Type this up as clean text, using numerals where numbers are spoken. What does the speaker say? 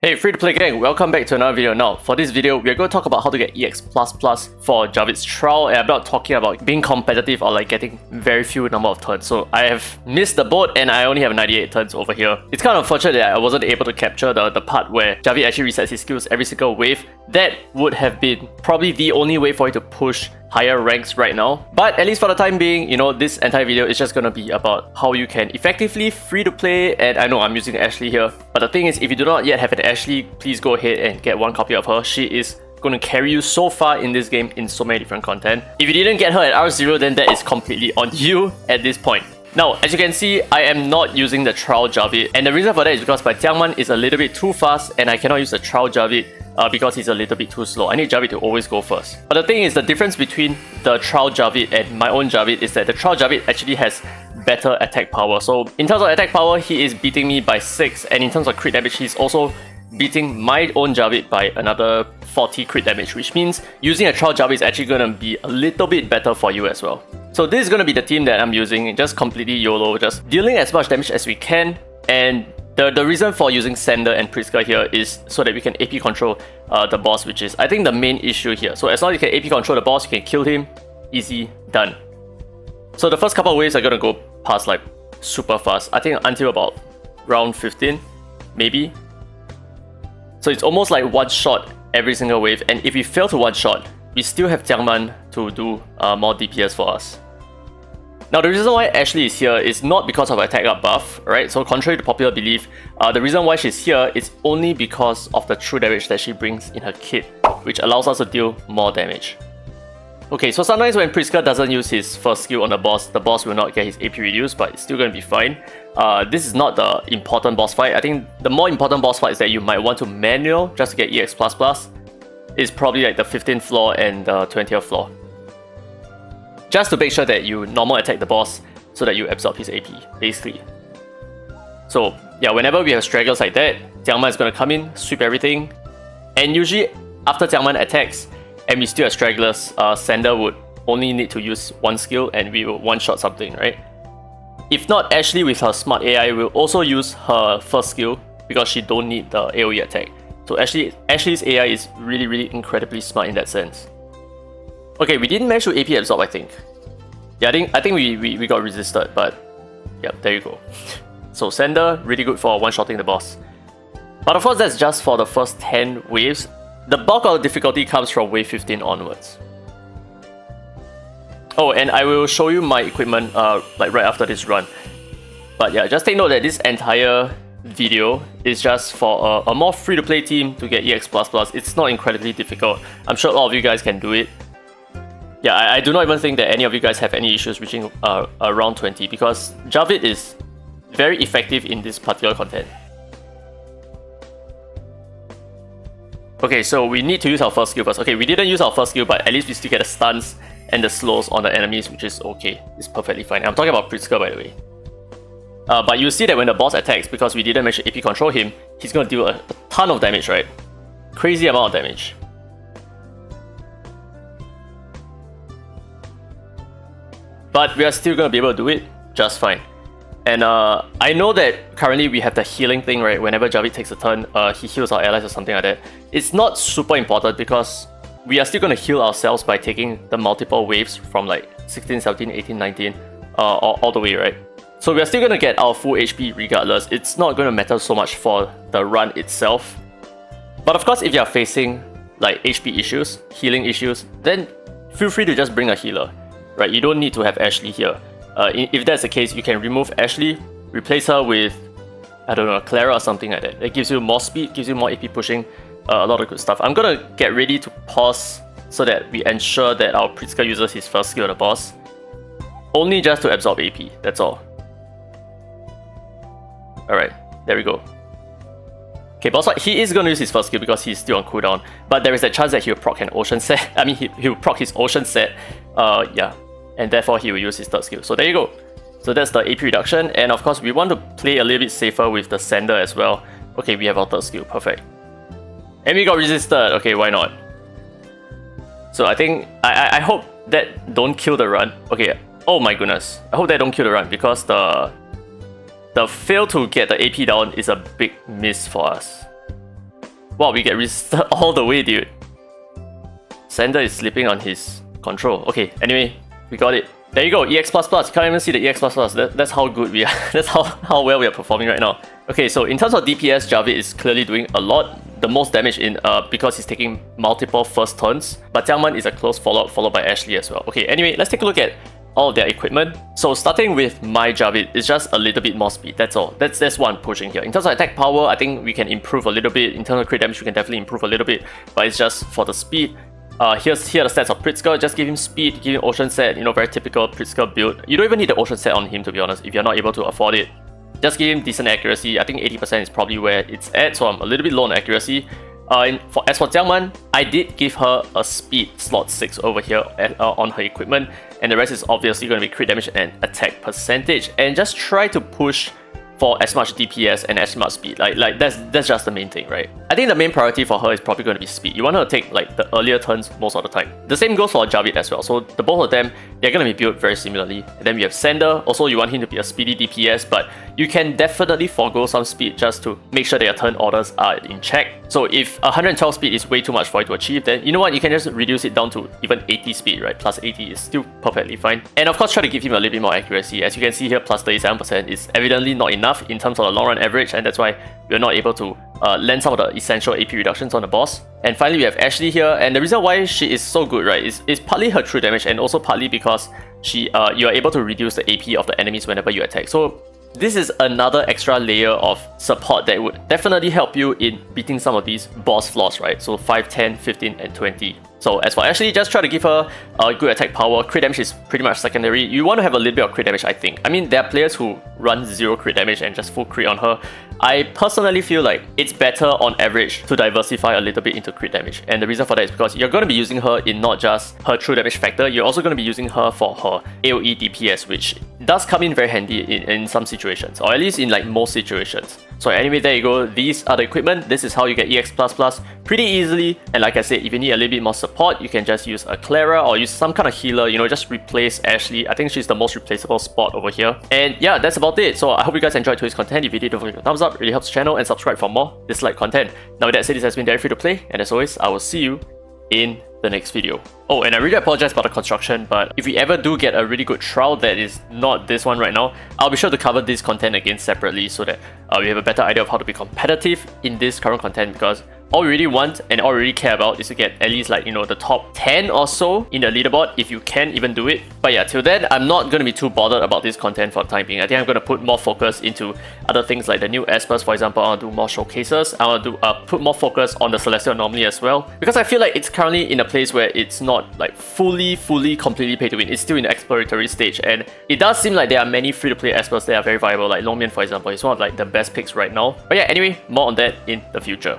Hey free-to-play gang, welcome back to another video. Now, for this video, we're going to talk about how to get EX++ for Javid'S trial, and I'm not talking about being competitive or like getting very few number of turns. So I have missed the boat and I only have 98 turns over here. It's kind of unfortunate that I wasn't able to capture the part where Javid actually resets his skills every single wave. That would have been probably the only way for you to push higher ranks right now. But at least for the time being, you know, this entire video is just gonna be about how you can effectively free to play. And I know I'm using Ashley here, but the thing is, if you do not yet have an Ashley, please go ahead and get one copy of her. She is going to carry you so far in this game in so many different content. If you didn't get her at R0, then that is completely on you at this point. Now, as you can see, I am not using the trial Javid, and the reason for that is because my Jiangman is a little bit too fast and I cannot use the trial Javid because he's a little bit too slow. I need Javid to always go first. But the thing is, the difference between the trial Javid and my own Javid is that the trial Javid actually has better attack power. So in terms of attack power, he is beating me by 6, and in terms of crit damage, he's also beating my own Javid by another 40 crit damage, which means using a trial Javid is actually going to be a little bit better for you as well. So this is going to be the team that I'm using, just completely YOLO, just dealing as much damage as we can. And the reason for using Sander and Priska here is so that we can AP control the boss, which is I think the main issue here. So as long as you can AP control the boss, you can kill him, easy, done. So the first couple of waves are going to go past like super fast, I think until about round 15, maybe. So it's almost like one shot every single wave, and if we fail to one shot, we still have Jiangman to do more DPS for us. Now the reason why Ashley is here is not because of her attack up buff, right? So contrary to popular belief, the reason why she's here is only because of the true damage that she brings in her kit, which allows us to deal more damage. Okay, so sometimes when Priska doesn't use his first skill on the boss will not get his AP reduced, but it's still going to be fine. This is not the important boss fight. I think the more important boss fight is that you might want to manual just to get EX++. Is probably like the 15th floor and the 20th floor. Just to make sure that you normal attack the boss so that you absorb his AP, basically. So yeah, whenever we have stragglers like that, Jiangman is going to come in, sweep everything. And usually after Jiangman attacks, and we still have stragglers, Sander would only need to use one skill and we will one-shot something, right? If not, Ashley with her smart AI will also use her first skill because she don't need the AoE attack. So Ashley's AI is really incredibly smart in that sense. Okay, we didn't manage to AP absorb, I think. Yeah, I think we got resisted, but yeah, there you go. So Sander, really good for one-shotting the boss. But of course, that's just for the first 10 waves. The bulk of the difficulty comes from wave 15 onwards. Oh, and I will show you my equipment like right after this run. But yeah, just take note that this entire video is just for a more free-to-play team to get EX++. It's not incredibly difficult. I'm sure a lot of you guys can do it. Yeah, I do not even think that any of you guys have any issues reaching around 20 because Javid is very effective in this particular content. Okay, so we need to use our first skill first. Okay, we didn't use our first skill, but at least we still get the stuns and the slows on the enemies, which is okay. It's perfectly fine. I'm talking about Priska, by the way. But you see that when the boss attacks, because we didn't manage to AP control him, he's going to deal a ton of damage, right? Crazy amount of damage. But we are still going to be able to do it just fine. And I know that currently we have the healing thing, right? Whenever Javid takes a turn, he heals our allies or something like that. It's not super important because we are still going to heal ourselves by taking the multiple waves from like 16, 17, 18, 19, all the way, right? So we are still going to get our full HP regardless. It's not going to matter so much for the run itself. But of course, if you are facing like HP issues, healing issues, then feel free to just bring a healer, right? You don't need to have Ashley here. If that's the case, you can remove Ashley, replace her with, I don't know, Clara or something like that. It gives you more speed, gives you more AP pushing, a lot of good stuff. I'm gonna get ready to pause so that we ensure that our Priska uses his first skill on the boss. Only just to absorb AP, that's all. Alright, there we go. Okay, boss fight, he is gonna use his first skill because he's still on cooldown, but there is a chance that he'll proc an ocean set. I mean, he'll proc his ocean set, yeah. And therefore he will use his third skill. So there you go. So that's the AP reduction, and of course we want to play a little bit safer with the Sander as well. Okay, we have our third skill, perfect. And we got resisted, okay, why not? So I think, I hope that don't kill the run. Okay, oh my goodness. I hope that don't kill the run because the fail to get the AP down is a big miss for us. Wow, we get resisted all the way, dude. Sander is sleeping on his control. Okay, anyway, we got it. There you go, EX++. You can't even see the EX++. That's how good we are. That's how well we are performing right now. Okay, so in terms of DPS, Javid is clearly doing a lot. The most damage in because he's taking multiple first turns. But Jiangman is a close follow-up, followed by Ashley as well. Okay, anyway, let's take a look at all of their equipment. So starting with my Javid, it's just a little bit more speed, that's all. That's what I'm pushing here. In terms of attack power, I think we can improve a little bit. In terms of crit damage, we can definitely improve a little bit. But it's just for the speed. Here are the stats of Pritzker. Just give him speed, give him Ocean Set, you know, very typical Pritzker build. You don't even need the Ocean Set on him, to be honest, if you're not able to afford it. Just give him decent accuracy. I think 80% is probably where it's at, so I'm a little bit low on accuracy. As for Jiangman, I did give her a speed slot 6 over here on her equipment, and the rest is obviously going to be crit damage and attack percentage. And just try to push for as much DPS and as much speed. Like that's just the main thing, right? I think the main priority for her is probably going to be speed. You want her to take like the earlier turns most of the time. The same goes for Javid as well. So the both of them, they're going to be built very similarly. And then we have Sander. Also, you want him to be a speedy DPS, but you can definitely forego some speed just to make sure that your turn orders are in check. So if 112 speed is way too much for you to achieve, then you know what? You can just reduce it down to even 80 speed, right? Plus 80 is still perfectly fine. And of course, try to give him a little bit more accuracy. As you can see here, plus 37% is evidently not enough in terms of the long run average, and that's why we're not able to land some of the essential AP reductions on the boss. And finally, we have Ashley here, and the reason why she is so good, right, is partly her true damage, and also partly because you are able to reduce the AP of the enemies whenever you attack. So this is another extra layer of support that would definitely help you in beating some of these boss flaws, right? So 5, 10, 15, and 20. So as for Ashley, just try to give her a good attack power. Crit damage is pretty much secondary. You want to have a little bit of crit damage, I think. I mean, there are players who run 0 crit damage and just full crit on her. I personally feel like it's better on average to diversify a little bit into crit damage. And the reason for that is because you're going to be using her in not just her true damage factor, you're also going to be using her for her AoE DPS, which does come in very handy in some situations, or at least in like most situations. So anyway, there you go. These are the equipment. This is how you get EX++ pretty easily. And like I said, if you need a little bit more support, you can just use a Clara or use some kind of healer, you know, just replace Ashley. I think she's the most replaceable spot over here. And yeah, that's about it. So I hope you guys enjoyed today's content. If you did, don't forget to thumbs up. It really helps the channel, and subscribe for more Dislyte content. Now with that said, this has been Dairy Free to Play, and as always, I will see you in the next video. Oh, and I really apologize about the construction, but if we ever do get a really good trial that is not this one right now, I'll be sure to cover this content again separately so that we have a better idea of how to be competitive in this current content, because all we really want and all we really care about is to get at least, like, you know, the top 10 or so in the leaderboard, if you can even do it. But yeah, till then, I'm not going to be too bothered about this content for the time being. I think I'm going to put more focus into other things like the new Espers, for example. I want to do more showcases. I want to put more focus on the Celestial Anomaly as well, because I feel like it's currently in a place where it's not like fully, completely pay to win. It's still in the exploratory stage, and it does seem like there are many free-to-play Espers that are very viable, like Longmian, for example. It's one of like the best picks right now. But yeah, anyway, more on that in the future.